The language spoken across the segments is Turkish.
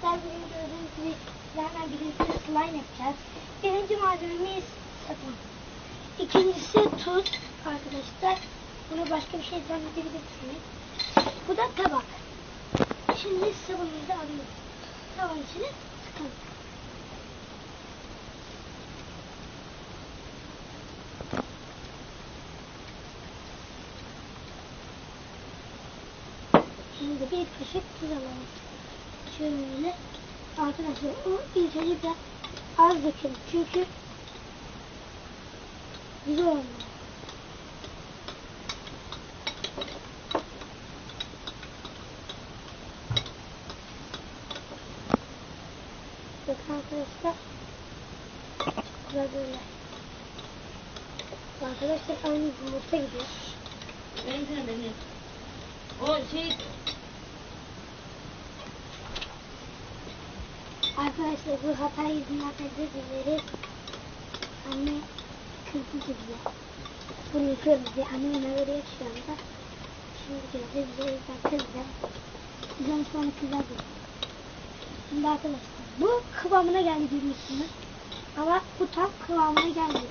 arkadaşlar, bugün gördüğünüz gibi sizlerden birincisi slime yapacağız. Birinci malzememiz sabun. İkincisi tuz arkadaşlar. Bunu başka bir şey zannedebilirsiniz. Bu da tabak. Şimdi sabunumuzu alıyoruz. Tavanın içine sıkalım. Şimdi bir kaşık tuz alalım. Şöyle. Arkadaşlar o ilk önce biraz az dökelim. Çünkü güzel olmuyor. Bakın arkadaşlar. Güzel böyle. Arkadaşlar aynı yumurta gidiyor. Benim. O şey... Arkadaşlar bu hata yüzünden özür dileriz. Anne kızdı bize. Bunu yıkıyoruz diye annemin haberi şu anda. Şimdi gözü bize yüzden kızdı. Bizden sonra kızardı. Şimdi arkadaşlar bu kıvamına geldi görüyorsunuz. Ama bu tam kıvamına geldi.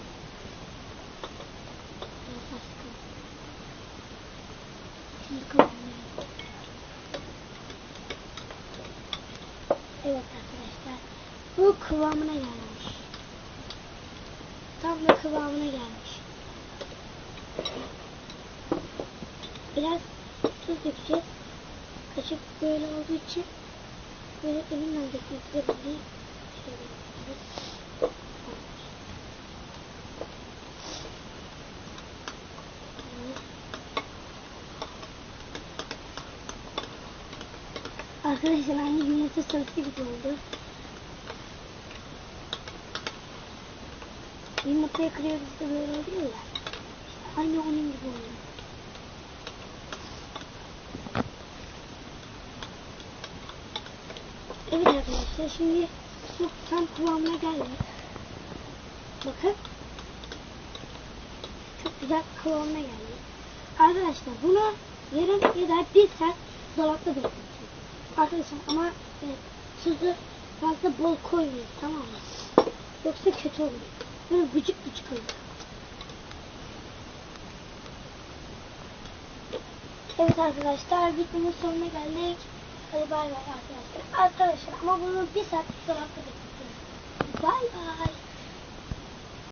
Şimdi kıvamına geldi. Evet arkadaşlar. Bu kıvamına gelmiş. Tam da kıvamına gelmiş. Biraz tuz dökeceğiz. Kaşık böyle olduğu için böyle elimden dökülebilir. Şöyle yapıyoruz. Arkadaşlar aynı yumurta sarısı gibi oldu. Yumurtayı kırıyoruz da böyle oluyor ya. İşte aynı onun gibi oluyor. Evet arkadaşlar, şimdi su tam kıvamına geldi. Bakın. Çok güzel kıvamına geldi. Arkadaşlar bunu yarım ya da bir saat dolapta bekleteceğiz. Arkadaşlar ama tuzu fazla bol koymayın, tamam mı? Yoksa kötü olur. Böyle gıcık gıcık olur. Evet arkadaşlar, videonun sonuna geldik. Hadi bay bay arkadaşlar. Arkadaşlar ama bunu bir saat dolapta bekleyeceğiz. Bay bay.